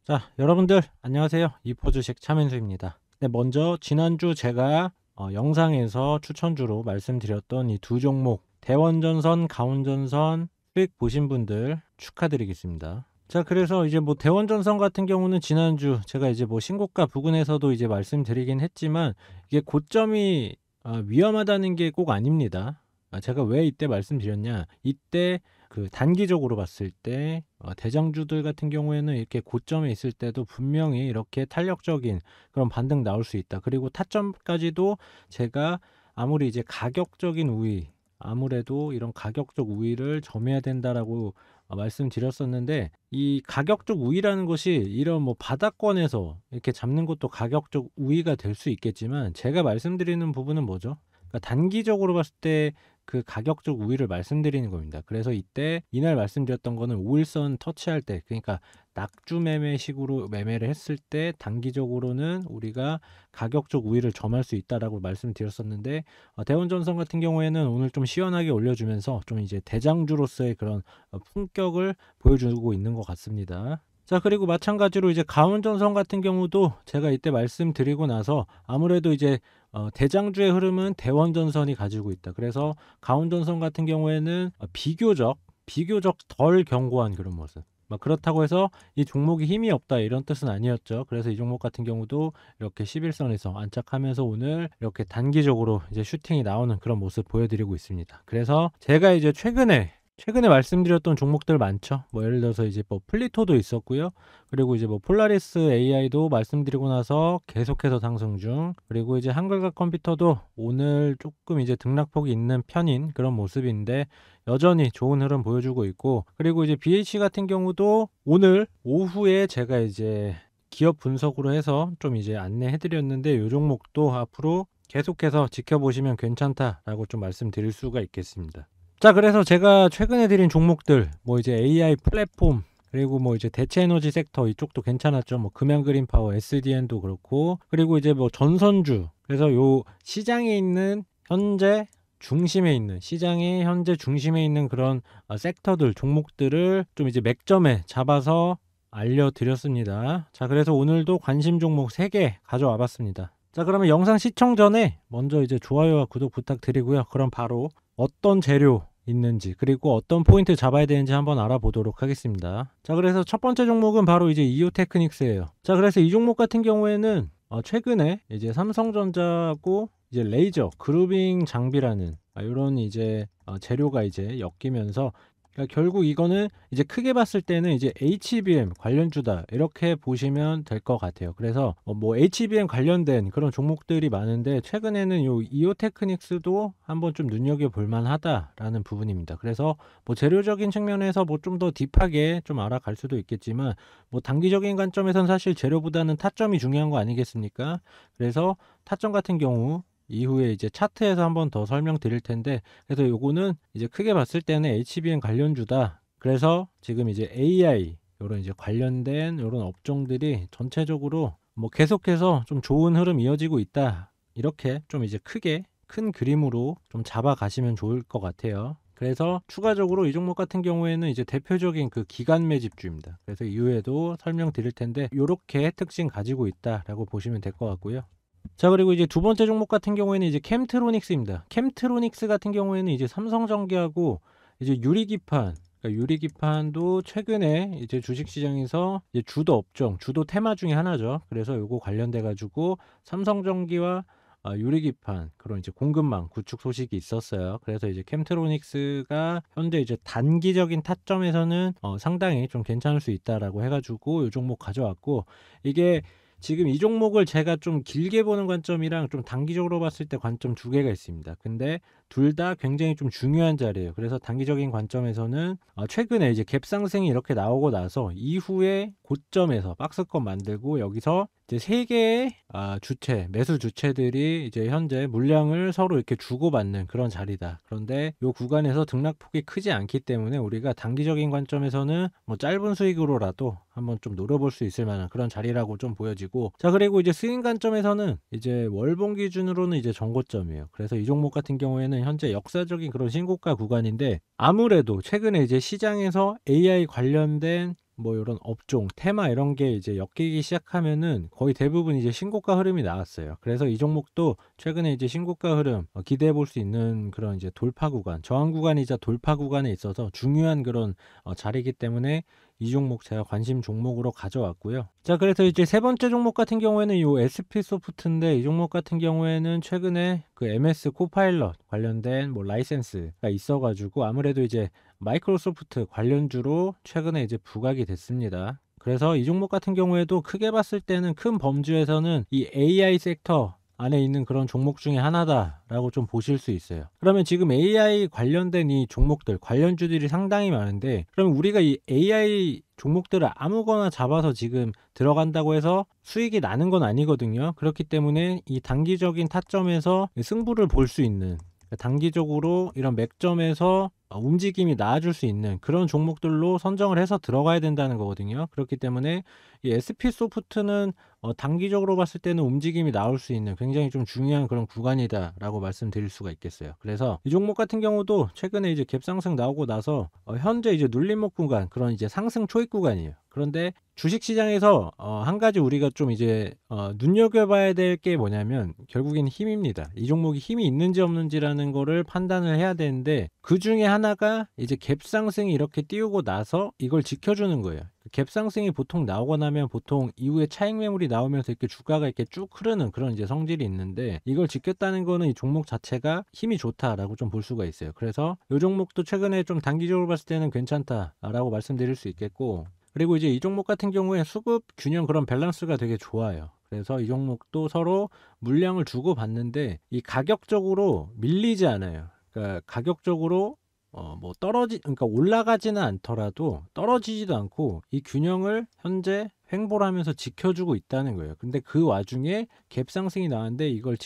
자, 여러분들 안녕하세요. 이포주식 차민수입니다. 네, 먼저 지난주 제가 영상에서 추천주로 말씀드렸던 이 두 종목 대원전선, 가온전선 수익 보신 분들 축하드리겠습니다. 자, 그래서 이제 뭐 대원전선 같은 경우는 지난주 제가 이제 뭐 신고가 부근에서도 이제 말씀드리긴 했지만 이게 고점이 위험하다는 게 꼭 아닙니다. 제가 왜 이때 말씀드렸냐? 이때 그 단기적으로 봤을 때 대장주들 같은 경우에는 이렇게 고점에 있을 때도 분명히 이렇게 탄력적인 그런 반등 나올 수 있다. 그리고 타점까지도 제가 아무리 이제 가격적인 우위, 아무래도 이런 가격적 우위를 점해야 된다라고 말씀드렸었는데, 이 가격적 우위라는 것이 이런 뭐 바닥권에서 이렇게 잡는 것도 가격적 우위가 될 수 있겠지만, 제가 말씀드리는 부분은 뭐죠? 그러니까 단기적으로 봤을 때 그 가격적 우위를 말씀드리는 겁니다. 그래서 이때 이날 말씀드렸던 거는 5일선 터치할 때, 그러니까 낙주 매매식으로 매매를 했을 때 단기적으로는 우리가 가격적 우위를 점할 수 있다라고 말씀드렸었는데, 대원전선 같은 경우에는 오늘 좀 시원하게 올려주면서 좀 이제 대장주로서의 그런 품격을 보여주고 있는 것 같습니다. 자, 그리고 마찬가지로 이제 가온전선 같은 경우도 제가 이때 말씀드리고 나서 아무래도 이제 대장주의 흐름은 대원전선이 가지고 있다. 그래서 가온전선 같은 경우에는 비교적 덜 견고한 그런 모습. 그렇다고 해서 이 종목이 힘이 없다 이런 뜻은 아니었죠. 그래서 이 종목 같은 경우도 이렇게 11선에서 안착하면서 오늘 이렇게 단기적으로 이제 슈팅이 나오는 그런 모습 보여드리고 있습니다. 그래서 제가 이제 최근에 말씀드렸던 종목들 많죠. 뭐 예를 들어서 이제 뭐 플리토도 있었고요. 그리고 이제 뭐 폴라리스 AI도 말씀드리고 나서 계속해서 상승 중. 그리고 이제 한글과 컴퓨터도 오늘 조금 이제 등락폭이 있는 편인 그런 모습인데 여전히 좋은 흐름 보여주고 있고, 그리고 이제 BH 같은 경우도 오늘 오후에 제가 이제 기업 분석으로 해서 좀 이제 안내해 드렸는데, 이 종목도 앞으로 계속해서 지켜보시면 괜찮다라고 좀 말씀드릴 수가 있겠습니다. 자, 그래서 제가 최근에 드린 종목들 뭐 이제 AI 플랫폼, 그리고 뭐 이제 대체 에너지 sek터 이쪽도 괜찮았죠. 뭐 금양 그린 파워 SDN도 그렇고, 그리고 이제 뭐 전선주, 그래서 요 시장에 있는 시장의 현재 중심에 있는 그런 섹터들, 종목들을 좀 이제 맥점에 잡아서 알려드렸습니다. 자, 그래서 오늘도 관심 종목 3개 가져와 봤습니다. 자, 그러면 영상 시청 전에 먼저 이제 좋아요와 구독 부탁드리고요. 그럼 바로 어떤 재료 있는지, 그리고 어떤 포인트 잡아야 되는지 한번 알아보도록 하겠습니다. 자, 그래서 첫 번째 종목은 바로 이제 이오테크닉스예요. 자, 그래서 이 종목 같은 경우에는 최근에 이제 삼성전자하고 이제 레이저 그루빙 장비라는 이런 이제 재료가 이제 엮이면서, 그러니까 결국 이거는 이제 크게 봤을 때는 이제 HBM 관련주다 이렇게 보시면 될 것 같아요. 그래서 뭐 HBM 관련된 그런 종목들이 많은데, 최근에는 요 이오테크닉스도 한번 좀 눈여겨볼 만하다라는 부분입니다. 그래서 뭐 재료적인 측면에서 뭐 좀 더 딥하게 좀 알아갈 수도 있겠지만, 뭐 단기적인 관점에선 사실 재료보다는 타점이 중요한 거 아니겠습니까? 그래서 타점 같은 경우 이후에 이제 차트에서 한번 더 설명드릴 텐데, 그래서 요거는 이제 크게 봤을 때는 HBM 관련주다. 그래서 지금 이제 AI 요런 이제 관련된 요런 업종들이 전체적으로 뭐 계속해서 좀 좋은 흐름 이어지고 있다. 이렇게 좀 이제 크게 큰 그림으로 좀 잡아가시면 좋을 것 같아요. 그래서 추가적으로 이 종목 같은 경우에는 이제 대표적인 그 기관 매집주입니다. 그래서 이후에도 설명드릴 텐데 요렇게 특징 가지고 있다라고 보시면 될 것 같고요. 자, 그리고 이제 두 번째 종목 같은 경우에는 이제 캠트로닉스입니다. 캠트로닉스 같은 경우에는 이제 삼성전기하고 이제 유리기판, 그러니까 유리기판도 최근에 이제 주식시장에서 이제 주도 업종, 주도 테마 중에 하나죠. 그래서 요거 관련돼 가지고 삼성전기와 유리기판 그런 이제 공급망 구축 소식이 있었어요. 그래서 이제 캠트로닉스가 현재 이제 단기적인 타점에서는 상당히 좀 괜찮을 수 있다라고 해가지고 요 종목 가져왔고, 이게 지금 이 종목을 제가 좀 길게 보는 관점이랑 좀 단기적으로 봤을 때 관점 두 개가 있습니다. 근데 둘 다 굉장히 좀 중요한 자리예요. 그래서 단기적인 관점에서는 최근에 이제 갭 상승이 이렇게 나오고 나서 이후에 고점에서 박스권 만들고, 여기서 이제 세 개의 매수 주체들이 이제 현재 물량을 서로 이렇게 주고받는 그런 자리다. 그런데 이 구간에서 등락폭이 크지 않기 때문에 우리가 단기적인 관점에서는 뭐 짧은 수익으로라도 한번 좀 노려볼 수 있을 만한 그런 자리라고 좀 보여지고, 자, 그리고 이제 스윙 관점에서는 이제 월봉 기준으로는 이제 전고점이에요. 그래서 이 종목 같은 경우에는 현재 역사적인 그런 신고가 구간인데, 아무래도 최근에 이제 시장에서 AI 관련된 뭐 요런 업종, 테마 이런 게 이제 엮이기 시작하면은 거의 대부분 이제 신고가 흐름이 나왔어요. 그래서 이 종목도 최근에 이제 신고가 흐름 기대해 볼 수 있는 그런 이제 돌파 구간, 저항 구간이자 돌파 구간에 있어서 중요한 그런 자리이기 때문에 이 종목 제가 관심 종목으로 가져왔고요. 자, 그래서 이제 세 번째 종목 같은 경우에는 요 SP 소프트인데, 이 종목 같은 경우에는 최근에 그 MS 코파일럿 관련된 뭐 라이센스가 있어가지고 아무래도 이제 마이크로소프트 관련주로 최근에 이제 부각이 됐습니다. 그래서 이 종목 같은 경우에도 크게 봤을 때는 큰 범주에서는 이 AI 섹터 안에 있는 그런 종목 중에 하나다라고 좀 보실 수 있어요. 그러면 지금 AI 관련된 이 종목들, 관련주들이 상당히 많은데, 그럼 우리가 이 AI 종목들을 아무거나 잡아서 지금 들어간다고 해서 수익이 나는 건 아니거든요. 그렇기 때문에 이 단기적인 타점에서 승부를 볼 수 있는, 단기적으로 이런 맥점에서 움직임이 나아질 수 있는 그런 종목들로 선정을 해서 들어가야 된다는 거거든요. 그렇기 때문에 이 SP 소프트는 단기적으로 봤을 때는 움직임이 나올 수 있는 굉장히 좀 중요한 그런 구간이다라고 말씀드릴 수가 있겠어요. 그래서 이 종목 같은 경우도 최근에 이제 갭상승 나오고 나서 현재 이제 눌림목 구간, 그런 이제 상승 초입 구간이에요. 그런데 주식시장에서 한 가지 우리가 좀 이제 눈여겨봐야 될 게 뭐냐면 결국엔 힘입니다. 이 종목이 힘이 있는지 없는지라는 거를 판단을 해야 되는데, 그 중에 하나가 이제 갭상승이 이렇게 띄우고 나서 이걸 지켜주는 거예요. 갭상승이 보통 나오고 나면 보통 이후에 차익 매물이 나오면서 이렇게 주가가 이렇게 쭉 흐르는 그런 이제 성질이 있는데, 이걸 지켰다는 거는 이 종목 자체가 힘이 좋다라고 좀 볼 수가 있어요. 그래서 이 종목도 최근에 좀 단기적으로 봤을 때는 괜찮다라고 말씀드릴 수 있겠고, 그리고 이제 이 종목 같은 경우에 수급 균형 그런 밸런스가 되게 좋아요. 그래서 이 종목도 서로 물량을 주고 받는데 이 가격적으로 밀리지 않아요. 그러니까 가격적으로 뭐 그러니까 올라가지는 않더라도 떨어지지도 않고 이 균형을 현재 횡보를 하면서 지켜주고 있다는 거예요. 근데 그 와중에 갭 상승이 나왔는데 이걸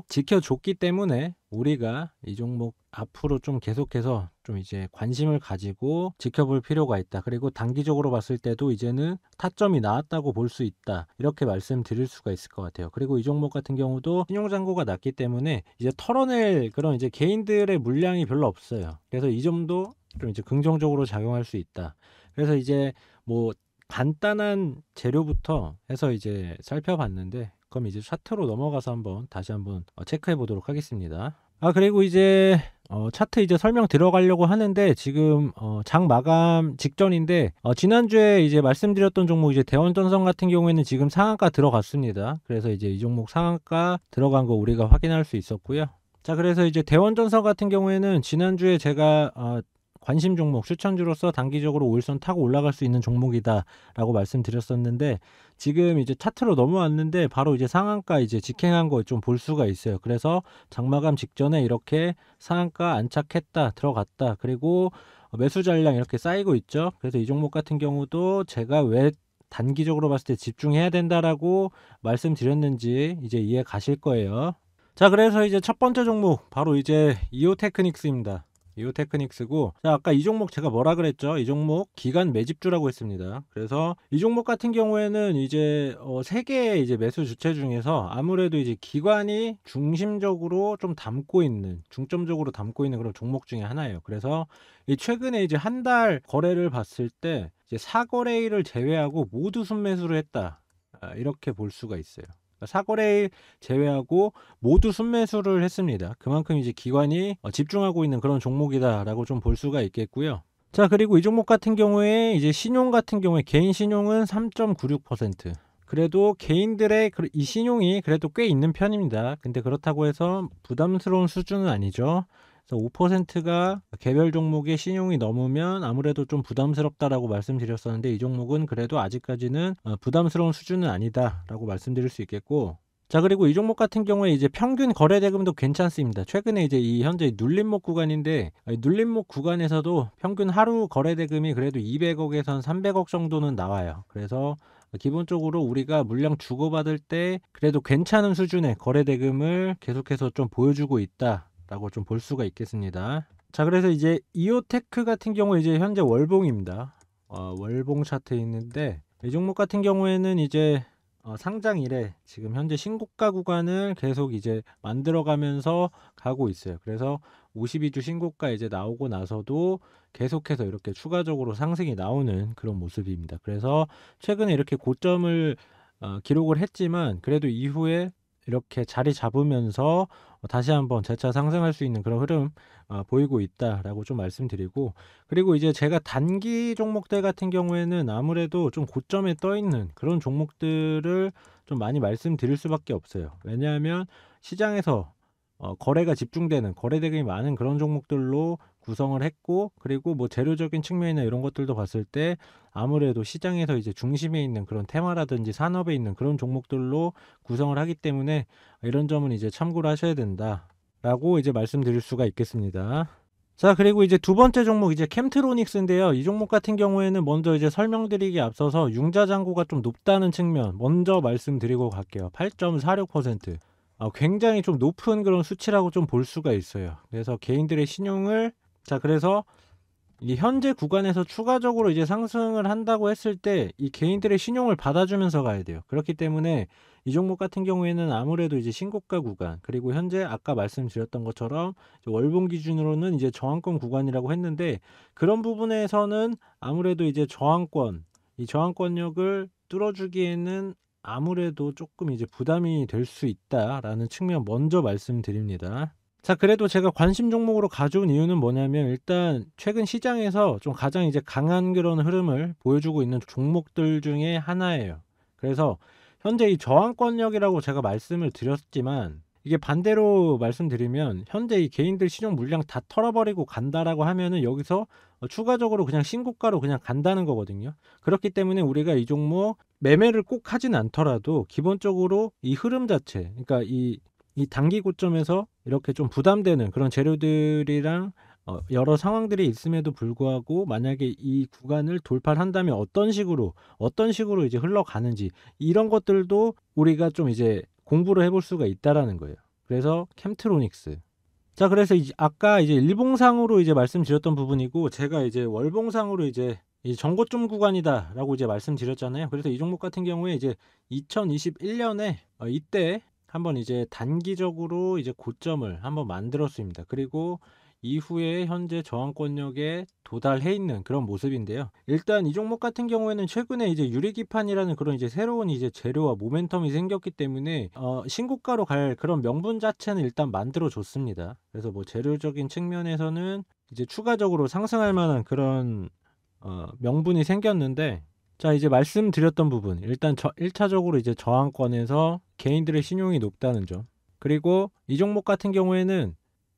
지켜줬기 때문에 우리가 이 종목 앞으로 좀 계속해서 좀 이제 관심을 가지고 지켜볼 필요가 있다. 그리고 단기적으로 봤을 때도 이제는 타점이 나왔다고 볼 수 있다. 이렇게 말씀드릴 수가 있을 것 같아요. 그리고 이 종목 같은 경우도 신용잔고가 났기 때문에 이제 털어낼 그런 이제 개인들의 물량이 별로 없어요. 그래서 이 점도 좀 이제 긍정적으로 작용할 수 있다. 그래서 이제 뭐 간단한 재료부터 해서 이제 살펴봤는데, 그럼 이제 차트로 넘어가서 다시 한번 체크해 보도록 하겠습니다. 그리고 이제 차트 이제 설명 들어가려고 하는데, 지금 장 마감 직전인데, 지난주에 이제 말씀드렸던 종목 이제 대원전선 같은 경우에는 지금 상한가 들어갔습니다. 그래서 이제 이 종목 상한가 들어간 거 우리가 확인할 수 있었고요. 자, 그래서 이제 대원전선 같은 경우에는 지난주에 제가 관심 종목, 추천주로서 단기적으로 5일선 타고 올라갈 수 있는 종목이다 라고 말씀드렸었는데, 지금 이제 차트로 넘어왔는데 바로 이제 상한가 이제 직행한 거 좀 볼 수가 있어요. 그래서 장마감 직전에 이렇게 상한가 안착했다, 들어갔다, 그리고 매수 잔량 이렇게 쌓이고 있죠. 그래서 이 종목 같은 경우도 제가 왜 단기적으로 봤을 때 집중해야 된다라고 말씀드렸는지 이제 이해 가실 거예요. 자, 그래서 이제 첫 번째 종목 바로 이제 이오테크닉스입니다. 이오테크닉스고, 자, 아까 이 종목 제가 뭐라 그랬죠? 이 종목 기간 매집주라고 했습니다. 그래서 이 종목 같은 경우에는 이제 세 개의 이제 매수 주체 중에서 아무래도 이제 기관이 중심적으로 좀 중점적으로 담고 있는 그런 종목 중에 하나예요. 그래서 이 최근에 이제 한 달 거래를 봤을 때 이제 4거래일을 제외하고 모두 순매수를 했다. 이렇게 볼 수가 있어요. 4거래일 제외하고 모두 순매수를 했습니다. 그만큼 이제 기관이 집중하고 있는 그런 종목이다라고 좀 볼 수가 있겠고요. 자, 그리고 이 종목 같은 경우에 이제 신용 같은 경우에 개인 신용은 3.96%. 그래도 개인들의 이 신용이 그래도 꽤 있는 편입니다. 근데 그렇다고 해서 부담스러운 수준은 아니죠. 그래서 5%가 개별 종목의 신용이 넘으면 아무래도 좀 부담스럽다라고 말씀드렸었는데, 이 종목은 그래도 아직까지는 부담스러운 수준은 아니다라고 말씀드릴 수 있겠고, 자, 그리고 이 종목 같은 경우에 이제 평균 거래 대금도 괜찮습니다. 최근에 이제 이 현재 눌림목 구간인데, 눌림목 구간에서도 평균 하루 거래 대금이 그래도 200억에선 300억 정도는 나와요. 그래서 기본적으로 우리가 물량 주고받을 때 그래도 괜찮은 수준의 거래 대금을 계속해서 좀 보여주고 있다 라고 좀 볼 수가 있겠습니다. 자, 그래서 이제 이오테크 같은 경우 이제 현재 월봉입니다. 월봉 차트에 있는데, 이 종목 같은 경우에는 이제 상장 이래 지금 현재 신고가 구간을 계속 이제 만들어가면서 가고 있어요. 그래서 52주 신고가 이제 나오고 나서도 계속해서 이렇게 추가적으로 상승이 나오는 그런 모습입니다. 그래서 최근에 이렇게 고점을 기록을 했지만 그래도 이후에 이렇게 자리 잡으면서 다시 한번 재차 상승할 수 있는 그런 흐름 보이고 있다라고 좀 말씀드리고, 그리고 이제 제가 단기 종목들 같은 경우에는 아무래도 좀 고점에 떠 있는 그런 종목들을 좀 많이 말씀드릴 수밖에 없어요. 왜냐하면 시장에서 거래가 집중되는, 거래 대금이 많은 그런 종목들로 구성을 했고, 그리고 뭐 재료적인 측면이나 이런 것들도 봤을 때 아무래도 시장에서 이제 중심에 있는 그런 테마라든지 산업에 있는 그런 종목들로 구성을 하기 때문에 이런 점은 이제 참고를 하셔야 된다라고 이제 말씀드릴 수가 있겠습니다. 자, 그리고 이제 두 번째 종목 이제 캠트로닉스인데요. 이 종목 같은 경우에는 먼저 이제 설명드리기 앞서서 융자 잔고가 좀 높다는 측면 먼저 말씀드리고 갈게요. 8.46%. 굉장히 좀 높은 그런 수치라고 좀 볼 수가 있어요. 그래서 개인들의 신용을, 자, 그래서 이 현재 구간에서 추가적으로 이제 상승을 한다고 했을 때 이 개인들의 신용을 받아주면서 가야 돼요. 그렇기 때문에 이 종목 같은 경우에는 아무래도 이제 신고가 구간, 그리고 현재 아까 말씀드렸던 것처럼 월봉 기준으로는 이제 저항권 구간이라고 했는데, 그런 부분에서는 아무래도 이제 이 저항권력을 뚫어주기에는 아무래도 조금 이제 부담이 될 수 있다라는 측면 먼저 말씀드립니다. 자, 그래도 제가 관심 종목으로 가져온 이유는 뭐냐면, 일단 최근 시장에서 좀 가장 이제 강한 그런 흐름을 보여주고 있는 종목들 중에 하나예요. 그래서 현재 이 저항권력이라고 제가 말씀을 드렸지만, 이게 반대로 말씀드리면 현재 이 개인들 신용 물량 다 털어버리고 간다라고 하면은 여기서 추가적으로 그냥 신고가로 그냥 간다는 거거든요. 그렇기 때문에 우리가 이 종목 매매를 꼭 하진 않더라도 기본적으로 이 흐름 자체, 그러니까 이 단기 고점에서 이렇게 좀 부담되는 그런 재료들이랑 여러 상황들이 있음에도 불구하고 만약에 이 구간을 돌파를 한다면 어떤 식으로 이제 흘러가는지, 이런 것들도 우리가 좀 이제 공부를 해볼 수가 있다라는 거예요. 그래서 캠트로닉스. 자, 그래서 이제 아까 이제 일봉상으로 이제 말씀드렸던 부분이고, 제가 이제 월봉상으로 이제 이 정고점 구간이다라고 이제 말씀드렸잖아요. 그래서 이 종목 같은 경우에 이제 2021년에 이때 한번 이제 단기적으로 이제 고점을 한번 만들었습니다. 그리고 이후에 현재 저항권력에 도달해 있는 그런 모습인데요. 일단 이 종목 같은 경우에는 최근에 이제 유리기판이라는 그런 이제 새로운 이제 재료와 모멘텀이 생겼기 때문에 신고가로 갈 그런 명분 자체는 일단 만들어 줬습니다. 그래서 뭐 재료적인 측면에서는 이제 추가적으로 상승할 만한 그런 명분이 생겼는데, 자, 이제 말씀드렸던 부분, 일단 1차적으로 이제 저항권에서 개인들의 신용이 높다는 점, 그리고 이 종목 같은 경우에는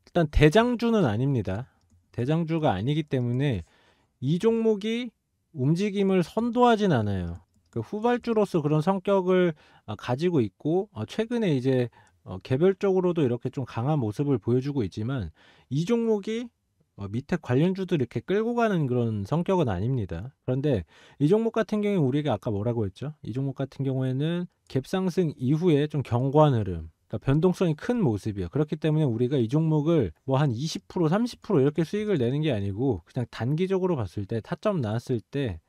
일단 대장주는 아닙니다. 대장주가 아니기 때문에 이 종목이 움직임을 선도하진 않아요. 그 후발주로서 그런 성격을 가지고 있고, 최근에 이제 개별적으로도 이렇게 좀 강한 모습을 보여주고 있지만, 이 종목이 밑에 관련주들 이렇게 끌고 가는 그런 성격은 아닙니다. 그런데 이 종목 같은 경우에 우리가 아까 뭐라고 했죠? 이 종목 같은 경우에는 갭상승 이후에 좀 견고한 흐름, 그러니까 변동성이 큰 모습이에요. 그렇기 때문에 우리가 이 종목을 뭐 한 20%, 30% 이렇게 수익을 내는 게 아니고, 그냥 단기적으로 봤을 때 타점 나왔을 때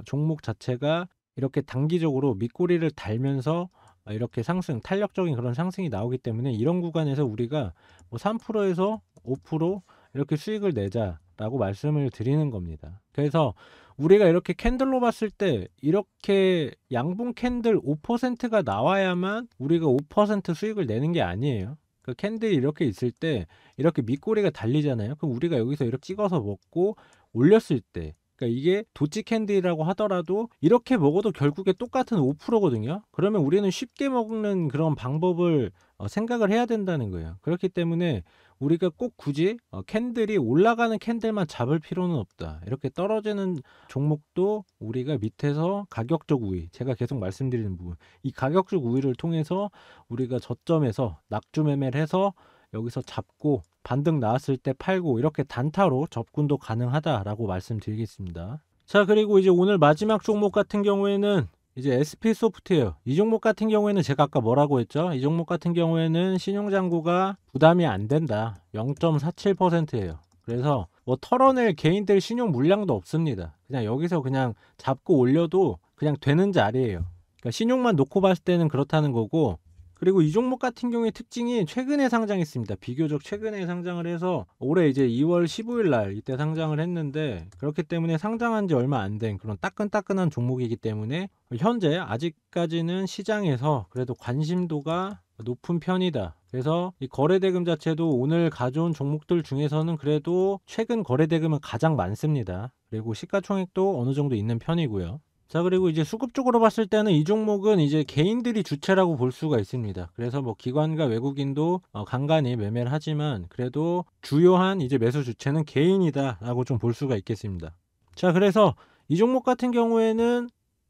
종목 자체가 이렇게 단기적으로 밑꼬리를 달면서 이렇게 탄력적인 그런 상승이 나오기 때문에 이런 구간에서 우리가 뭐 3%에서 5% 이렇게 수익을 내자라고 말씀을 드리는 겁니다. 그래서 우리가 이렇게 캔들로 봤을 때 이렇게 양봉 캔들 5%가 나와야만 우리가 5% 수익을 내는 게 아니에요. 그 캔들이 이렇게 있을 때 이렇게 밑꼬리가 달리잖아요. 그럼 우리가 여기서 이렇게 찍어서 먹고 올렸을 때, 그러니까 이게 도치 캔디라고 하더라도 이렇게 먹어도 결국에 똑같은 5%거든요. 그러면 우리는 쉽게 먹는 그런 방법을 생각을 해야 된다는 거예요. 그렇기 때문에 우리가 꼭 굳이 캔들이 올라가는 캔들만 잡을 필요는 없다. 이렇게 떨어지는 종목도 우리가 밑에서 가격적 우위, 제가 계속 말씀드리는 부분, 이 가격적 우위를 통해서 우리가 저점에서 낙주 매매를 해서 여기서 잡고 반등 나왔을 때 팔고, 이렇게 단타로 접근도 가능하다라고 말씀드리겠습니다. 자, 그리고 이제 오늘 마지막 종목 같은 경우에는 이제 SP소프트웨어. 이 종목 같은 경우에는 제가 아까 뭐라고 했죠? 이 종목 같은 경우에는 신용잔고가 부담이 안 된다. 0.47%예요. 그래서 뭐 털어낼 개인들 신용 물량도 없습니다. 그냥 여기서 그냥 잡고 올려도 그냥 되는 자리예요. 그러니까 신용만 놓고 봤을 때는 그렇다는 거고, 그리고 이 종목 같은 경우의 특징이 최근에 상장했습니다. 비교적 최근에 상장을 해서 올해 이제 2월 15일 날 이때 상장을 했는데, 그렇기 때문에 상장한 지 얼마 안 된 그런 따끈따끈한 종목이기 때문에 현재 아직까지는 시장에서 그래도 관심도가 높은 편이다. 그래서 이 거래대금 자체도 오늘 가져온 종목들 중에서는 그래도 최근 거래대금은 가장 많습니다. 그리고 시가총액도 어느 정도 있는 편이고요. 자, 그리고 이제 수급적으로 봤을 때는 이 종목은 이제 개인들이 주체라고 볼 수가 있습니다. 그래서 뭐 기관과 외국인도 간간히 매매를 하지만 그래도 주요한 이제 매수 주체는 개인이다라고 좀 볼 수가 있겠습니다. 자, 그래서 이 종목 같은 경우에는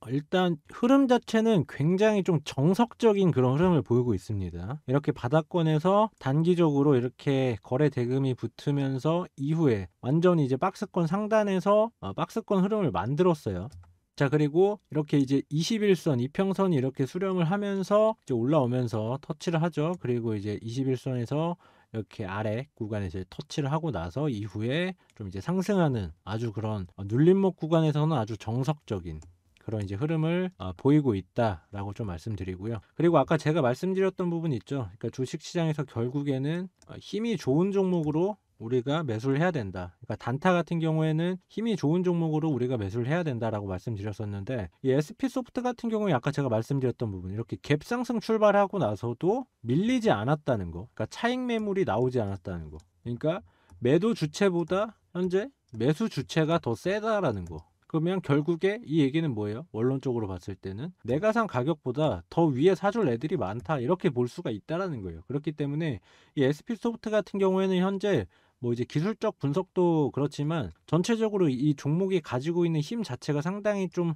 일단 흐름 자체는 굉장히 좀 정석적인 그런 흐름을 보이고 있습니다. 이렇게 바닥권에서 단기적으로 이렇게 거래 대금이 붙으면서 이후에 완전히 이제 박스권 상단에서 박스권 흐름을 만들었어요. 자, 그리고 이렇게 이제 21선, 이평선이 이렇게 수렴을 하면서 이제 올라오면서 터치를 하죠. 그리고 이제 21선에서 이렇게 아래 구간에 이제 터치를 하고 나서 이후에 좀 이제 상승하는 아주 그런 눌림목 구간에서는 아주 정석적인 그런 이제 흐름을 보이고 있다라고 좀 말씀드리고요. 그리고 아까 제가 말씀드렸던 부분 있죠. 그러니까 주식시장에서 결국에는 힘이 좋은 종목으로 우리가 매수를 해야 된다. 그러니까 단타 같은 경우에는 힘이 좋은 종목으로 우리가 매수를 해야 된다라고 말씀드렸었는데, 이 SP소프트 같은 경우에 아까 제가 말씀드렸던 부분, 이렇게 갭 상승 출발하고 나서도 밀리지 않았다는 거, 그러니까 차익 매물이 나오지 않았다는 거, 그러니까 매도 주체보다 현재 매수 주체가 더 세다라는 거. 그러면 결국에 이 얘기는 뭐예요? 원론적으로 봤을 때는 내가 산 가격보다 더 위에 사줄 애들이 많다, 이렇게 볼 수가 있다라는 거예요. 그렇기 때문에 이 SP소프트 같은 경우에는 현재 뭐 이제 기술적 분석도 그렇지만 전체적으로 이 종목이 가지고 있는 힘 자체가 상당히 좀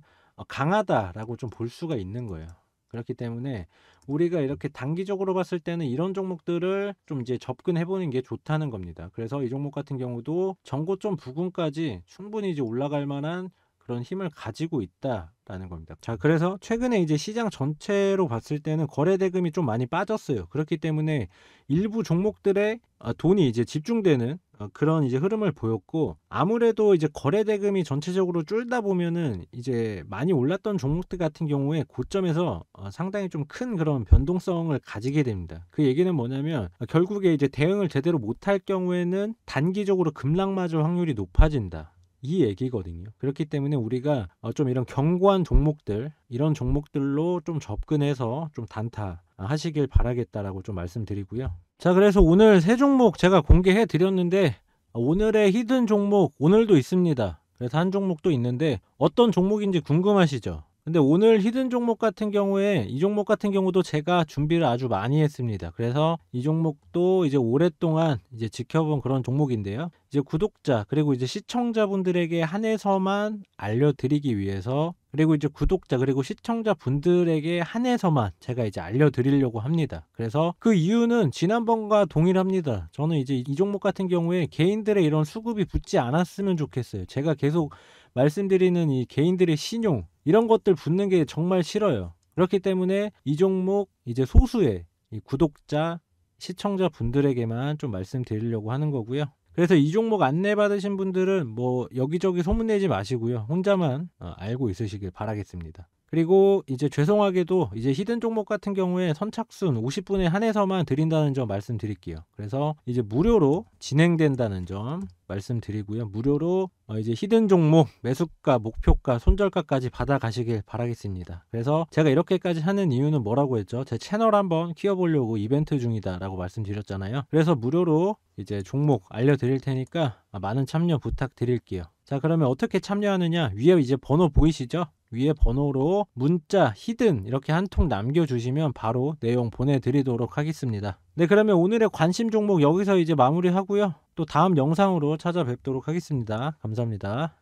강하다라고 좀 볼 수가 있는 거예요. 그렇기 때문에 우리가 이렇게 단기적으로 봤을 때는 이런 종목들을 좀 이제 접근해 보는 게 좋다는 겁니다. 그래서 이 종목 같은 경우도 전고점 부근까지 충분히 이제 올라갈 만한 그런 힘을 가지고 있다라는 겁니다. 자, 그래서 최근에 이제 시장 전체로 봤을 때는 거래 대금이 좀 많이 빠졌어요. 그렇기 때문에 일부 종목들의 돈이 이제 집중되는 그런 이제 흐름을 보였고, 아무래도 이제 거래 대금이 전체적으로 줄다 보면은 이제 많이 올랐던 종목들 같은 경우에 고점에서 상당히 좀 큰 그런 변동성을 가지게 됩니다. 그 얘기는 뭐냐면 결국에 이제 대응을 제대로 못할 경우에는 단기적으로 급락맞을 확률이 높아진다, 이 얘기거든요. 그렇기 때문에 우리가 좀 이런 견고한 종목들, 이런 종목들로 좀 접근해서 좀 단타 하시길 바라겠다라고 좀 말씀드리고요. 자, 그래서 오늘 세 종목 제가 공개해 드렸는데, 오늘의 히든 종목 오늘도 있습니다. 그래서 한 종목도 있는데 어떤 종목인지 궁금하시죠? 근데 오늘 히든 종목 같은 경우에, 이 종목 같은 경우도 제가 준비를 아주 많이 했습니다. 그래서 이 종목도 이제 오랫동안 이제 지켜본 그런 종목인데요. 이제 구독자 그리고 이제 시청자분들에게 한해서만 알려드리기 위해서, 그리고 이제 구독자 그리고 시청자분들에게 한해서만 제가 이제 알려드리려고 합니다. 그래서 그 이유는 지난번과 동일합니다. 저는 이제 이 종목 같은 경우에 개인들의 이런 수급이 붙지 않았으면 좋겠어요. 제가 계속 말씀드리는 이 개인들의 신용, 이런 것들 붙는 게 정말 싫어요. 그렇기 때문에 이 종목 이제 소수의 이 구독자 시청자 분들에게만 좀 말씀드리려고 하는 거고요. 그래서 이 종목 안내 받으신 분들은 뭐 여기저기 소문내지 마시고요, 혼자만 알고 있으시길 바라겠습니다. 그리고 이제 죄송하게도 이제 히든 종목 같은 경우에 선착순 50분에 한해서만 드린다는 점 말씀드릴게요. 그래서 이제 무료로 진행된다는 점 말씀드리고요. 무료로 이제 히든 종목 매수가, 목표가, 손절가까지 받아가시길 바라겠습니다. 그래서 제가 이렇게까지 하는 이유는 뭐라고 했죠? 제 채널 한번 키워보려고 이벤트 중이다 라고 말씀드렸잖아요. 그래서 무료로 이제 종목 알려드릴 테니까 많은 참여 부탁드릴게요. 자, 그러면 어떻게 참여하느냐? 위에 이제 번호 보이시죠? 위에 번호로 문자 히든 이렇게 한 통 남겨주시면 바로 내용 보내드리도록 하겠습니다. 네, 그러면 오늘의 관심 종목 여기서 이제 마무리하고요. 또 다음 영상으로 찾아뵙도록 하겠습니다. 감사합니다.